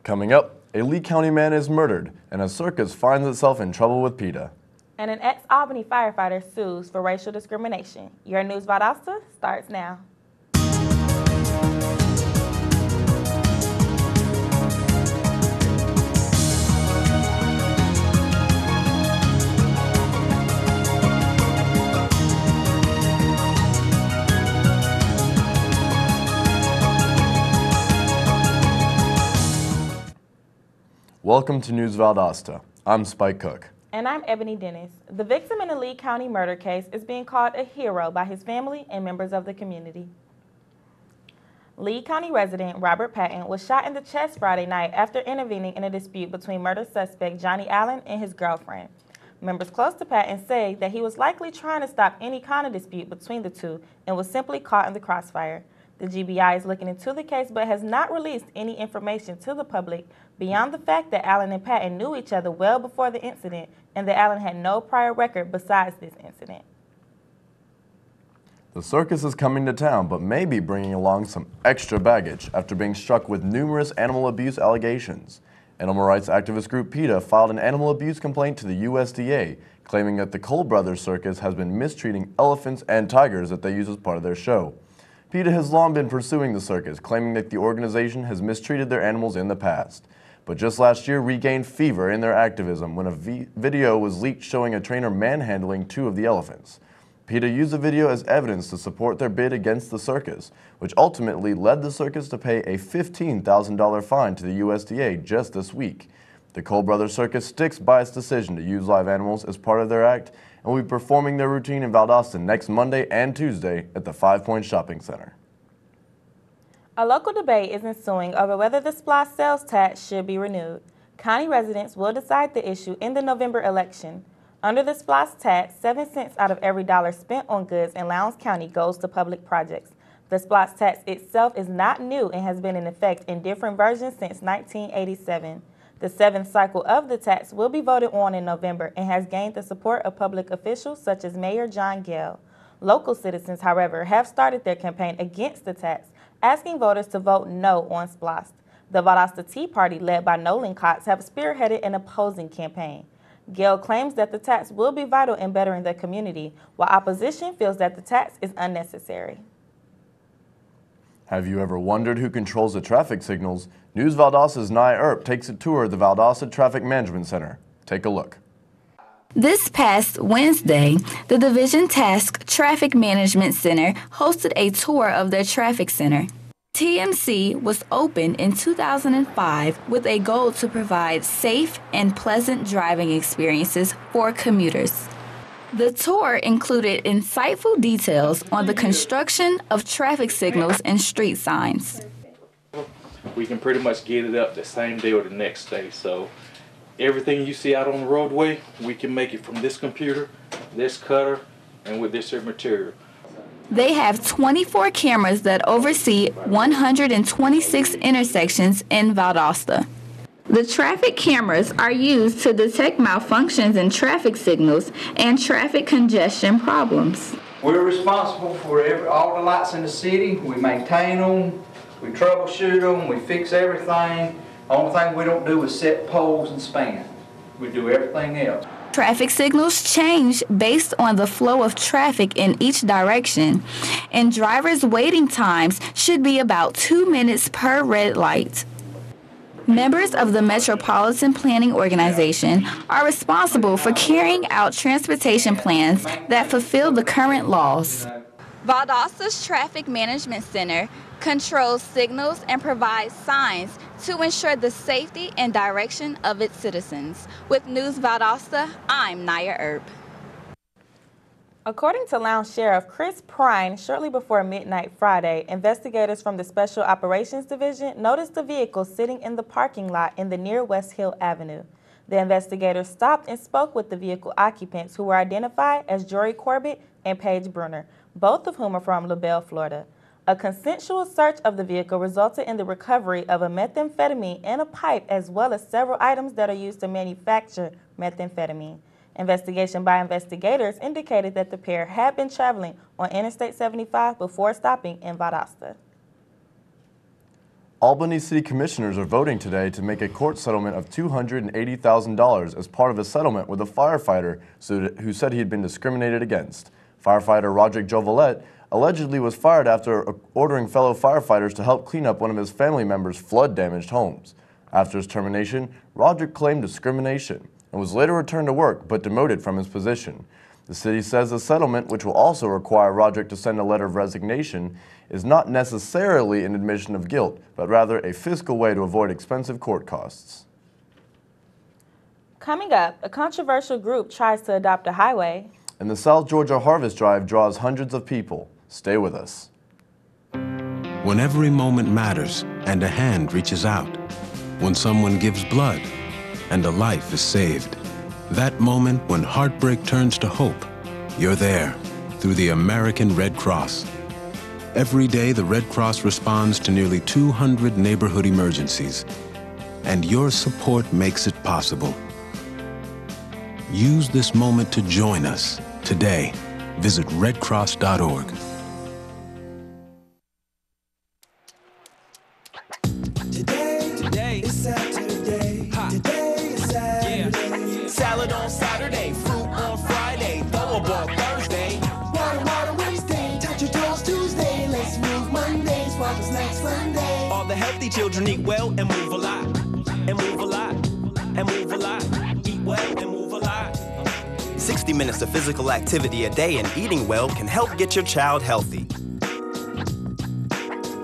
Coming up, a Lee County man is murdered and a circus finds itself in trouble with PETA. And an ex-Albany firefighter sues for racial discrimination. Your News Valdosta starts now. Welcome to News Valdosta. I'm Spike Cook. And I'm Ebony Dennis. The victim in the Lee County murder case is being called a hero by his family and members of the community. Lee County resident Robert Patton was shot in the chest Friday night after intervening in a dispute between murder suspect Johnny Allen and his girlfriend. Members close to Patton say that he was likely trying to stop any kind of dispute between the two and was simply caught in the crossfire. The GBI is looking into the case but has not released any information to the public beyond the fact that Allen and Patton knew each other well before the incident and that Allen had no prior record besides this incident. The circus is coming to town but may be bringing along some extra baggage after being struck with numerous animal abuse allegations. Animal rights activist group PETA filed an animal abuse complaint to the USDA, claiming that the Cole Brothers Circus has been mistreating elephants and tigers that they use as part of their show. PETA has long been pursuing the circus, claiming that the organization has mistreated their animals in the past. But just last year regained fever in their activism when a video was leaked showing a trainer manhandling two of the elephants. PETA used the video as evidence to support their bid against the circus, which ultimately led the circus to pay a $15,000 fine to the USDA just this week. The Cole Brothers Circus sticks by its decision to use live animals as part of their act and will be performing their routine in Valdosta next Monday and Tuesday at the 5 Point Shopping Center. A local debate is ensuing over whether the SPLOST sales tax should be renewed. County residents will decide the issue in the November election. Under the SPLOST tax, 7 cents out of every dollar spent on goods in Lowndes County goes to public projects. The SPLOST tax itself is not new and has been in effect in different versions since 1987. The 7th cycle of the tax will be voted on in November and has gained the support of public officials such as Mayor John Gale. Local citizens, however, have started their campaign against the tax, asking voters to vote no on SPLOST. The Valdosta Tea Party, led by Nolan Cox, have spearheaded an opposing campaign. Gale claims that the tax will be vital in bettering the community, while opposition feels that the tax is unnecessary. Have you ever wondered who controls the traffic signals? News Valdosta's Nia Earp takes a tour of the Valdosta Traffic Management Center. Take a look. This past Wednesday, the Division Task Traffic Management Center hosted a tour of their traffic center. TMC was opened in 2005 with a goal to provide safe and pleasant driving experiences for commuters. The tour included insightful details on the construction of traffic signals and street signs. We can pretty much get it up the same day or the next day. So everything you see out on the roadway, we can make it from this computer, this cutter, and with this here material. They have 24 cameras that oversee 126 intersections in Valdosta. The traffic cameras are used to detect malfunctions in traffic signals and traffic congestion problems. We're responsible for all the lights in the city. We maintain them, we troubleshoot them, we fix everything. The only thing we don't do is set poles and span. We do everything else. Traffic signals change based on the flow of traffic in each direction, and drivers' waiting times should be about 2 minutes per red light. Members of the Metropolitan Planning Organization are responsible for carrying out transportation plans that fulfill the current laws. Valdosta's Traffic Management Center controls signals and provides signs to ensure the safety and direction of its citizens. With News Valdosta, I'm Nia Earp. According to Lowndes Sheriff Chris Prine, shortly before midnight Friday, investigators from the Special Operations Division noticed a vehicle sitting in the parking lot in the near West Hill Avenue. The investigators stopped and spoke with the vehicle occupants, who were identified as Jory Corbett and Paige Brunner, both of whom are from LaBelle, Florida. A consensual search of the vehicle resulted in the recovery of a methamphetamine and a pipe, as well as several items that are used to manufacture methamphetamine. Investigation by investigators indicated that the pair had been traveling on Interstate 75 before stopping in Valdosta. Albany City Commissioners are voting today to make a court settlement of $280,000 as part of a settlement with a firefighter who said he had been discriminated against. Firefighter Roderick Jovalet allegedly was fired after ordering fellow firefighters to help clean up one of his family members' flood-damaged homes. After his termination, Roderick claimed discrimination and was later returned to work but demoted from his position. The city says the settlement, which will also require Roderick to send a letter of resignation, is not necessarily an admission of guilt, but rather a fiscal way to avoid expensive court costs. Coming up, a controversial group tries to adopt a highway. And the South Georgia Harvest Drive draws hundreds of people. Stay with us. When every moment matters and a hand reaches out, when someone gives blood and a life is saved, that moment when heartbreak turns to hope, you're there through the American Red Cross. Every day, the Red Cross responds to nearly 200 neighborhood emergencies, and your support makes it possible. Use this moment to join us today. Visit redcross.org. Today is Saturday. Today is Saturday. Yeah. Salad on Saturday, fruit on Friday, throw a ball Thursday. Water Wednesday, touch your toes Tuesday. Let's move Monday, swap the snacks Sunday. All the healthy children eat well and move a lot. And move a lot. And move a lot. Eat well and move a lot. 60 minutes of physical activity a day and eating well can help get your child healthy.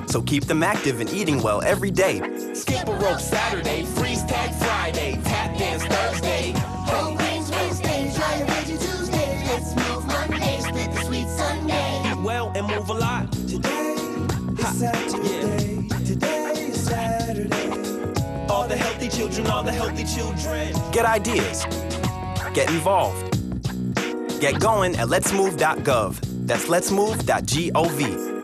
So keep them active and eating well every day. Skip a rope Saturday, freeze tag Friday, tap dance Thursday. Whole grains Wednesday, try a veggie Tuesday. Let's move Monday, split the sweet Sunday. Eat well and move a lot. Today is Saturday. Yeah. Today is Saturday. All the healthy children, all the healthy children. Get ideas. Get involved. Get going at letsmove.gov. That's letsmove.gov.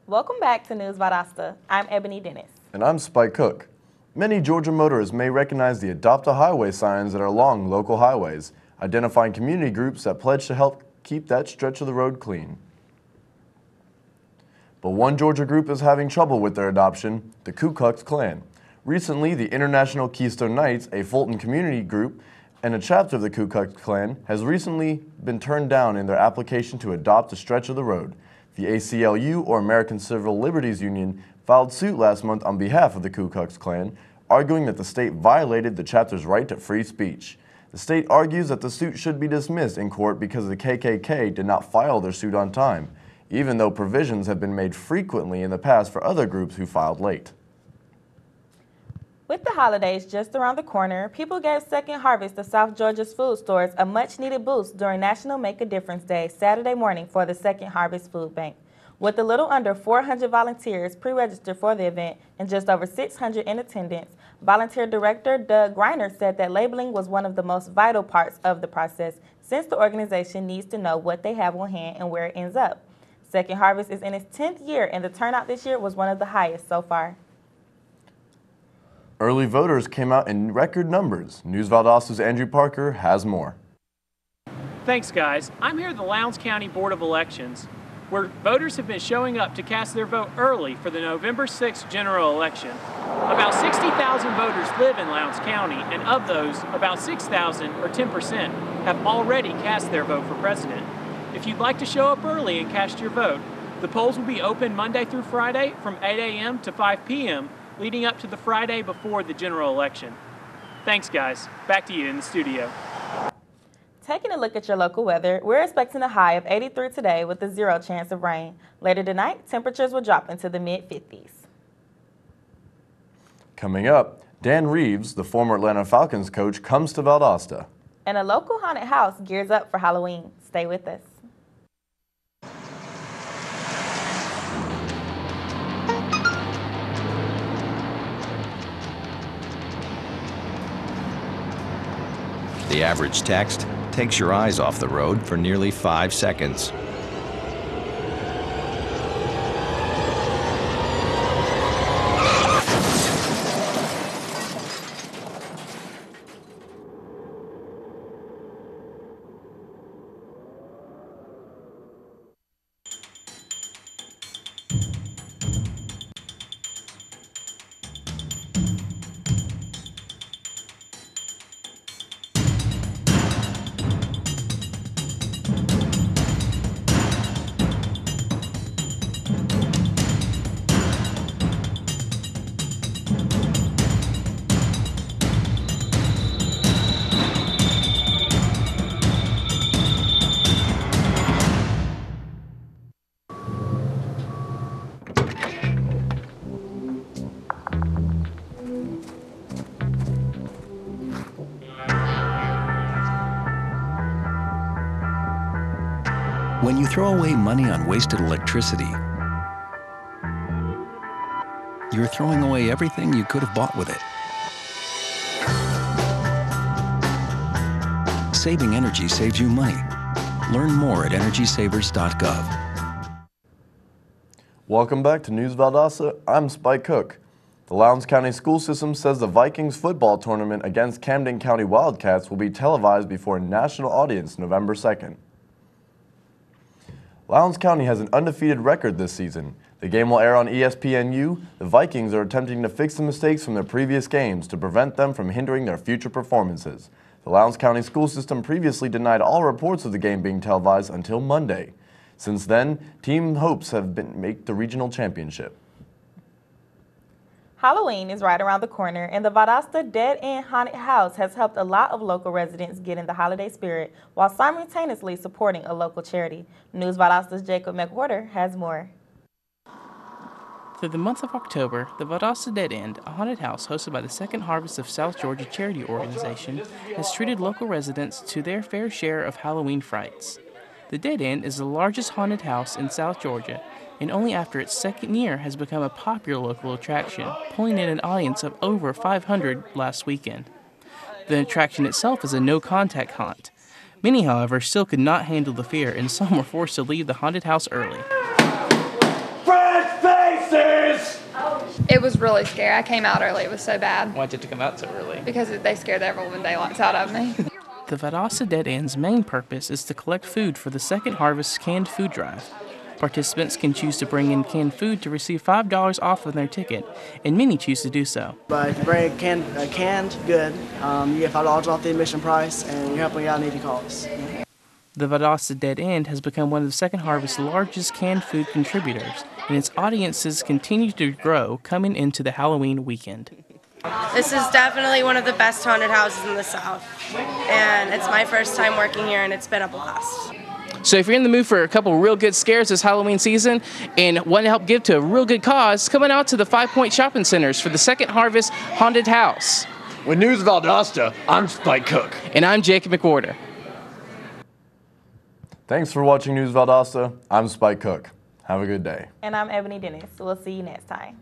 Welcome back to News Valdosta. I'm Ebony Dennis. And I'm Spike Cook. Many Georgia motorists may recognize the Adopt a Highway signs that are along local highways, identifying community groups that pledge to help keep that stretch of the road clean. But one Georgia group is having trouble with their adoption, the Ku Klux Klan. Recently, the International Keystone Knights, a Fulton community group, and a chapter of the Ku Klux Klan has recently been turned down in their application to adopt a stretch of the road. The ACLU, or American Civil Liberties Union, filed suit last month on behalf of the Ku Klux Klan, arguing that the state violated the chapter's right to free speech. The state argues that the suit should be dismissed in court because the KKK did not file their suit on time, even though provisions have been made frequently in the past for other groups who filed late. With the holidays just around the corner, people gave Second Harvest of South Georgia's food stores a much-needed boost during National Make a Difference Day Saturday morning for the Second Harvest Food Bank. With a little under 400 volunteers pre-registered for the event and just over 600 in attendance, Volunteer Director Doug Greiner said that labeling was one of the most vital parts of the process since the organization needs to know what they have on hand and where it ends up. Second Harvest is in its 10th year and the turnout this year was one of the highest so far. Early voters came out in record numbers. News Valdosta's Andrew Parker has more. Thanks, guys. I'm here at the Lowndes County Board of Elections, where voters have been showing up to cast their vote early for the November 6th general election. About 60,000 voters live in Lowndes County, and of those, about 6,000, or 10%, have already cast their vote for president. If you'd like to show up early and cast your vote, the polls will be open Monday through Friday from 8 a.m. to 5 p.m., leading up to the Friday before the general election. Thanks, guys. Back to you in the studio. Taking a look at your local weather, we're expecting a high of 83 today with a 0 chance of rain. Later tonight, temperatures will drop into the mid-50s. Coming up, Dan Reeves, the former Atlanta Falcons coach, comes to Valdosta. And a local haunted house gears up for Halloween. Stay with us. The average text takes your eyes off the road for nearly 5 seconds. When you throw away money on wasted electricity, you're throwing away everything you could have bought with it. Saving energy saves you money. Learn more at energysavers.gov. Welcome back to News Valdosta. I'm Spike Cook. The Lowndes County School System says the Vikings football tournament against Camden County Wildcats will be televised before a national audience November 2nd. Lowndes County has an undefeated record this season. The game will air on ESPNU. The Vikings are attempting to fix the mistakes from their previous games to prevent them from hindering their future performances. The Lowndes County School System previously denied all reports of the game being televised until Monday. Since then, team hopes have been make the regional championship. Halloween is right around the corner, and the Valdosta Dead Inn Haunted House has helped a lot of local residents get in the holiday spirit while simultaneously supporting a local charity. News Valdosta's Jacob McWhorter has more. Through the month of October, the Valdosta Dead Inn, a haunted house hosted by the Second Harvest of South Georgia charity organization, has treated local residents to their fair share of Halloween frights. The Dead Inn is the largest haunted house in South Georgia, and only after its second year has become a popular local attraction, pulling in an audience of over 500 last weekend. The attraction itself is a no-contact haunt. Many, however, still could not handle the fear, and some were forced to leave the haunted house early. It was really scary. I came out early. It was so bad. Why'd you have to come out so early? Because they scared the ever-living daylights out of me. The Valdosta Dead Inn's main purpose is to collect food for the Second Harvest Canned Food Drive. Participants can choose to bring in canned food to receive $5 off of their ticket, and many choose to do so. But if you bring a canned good, you get $5 off the admission price, and you're helping out needy cause. The Valdosta Dead Inn has become one of the Second Harvest's largest canned food contributors, and its audiences continue to grow coming into the Halloween weekend. This is definitely one of the best haunted houses in the South, and it's my first time working here, and it's been a blast. So if you're in the mood for a couple real good scares this Halloween season and want to help give to a real good cause, come on out to the 5 Point Shopping Centers for the Second Harvest Haunted House. With News Valdosta, I'm Spike Cook. And I'm Jacob McWhorter. Thanks for watching News Valdosta. I'm Spike Cook. Have a good day. And I'm Ebony Dennis. We'll see you next time.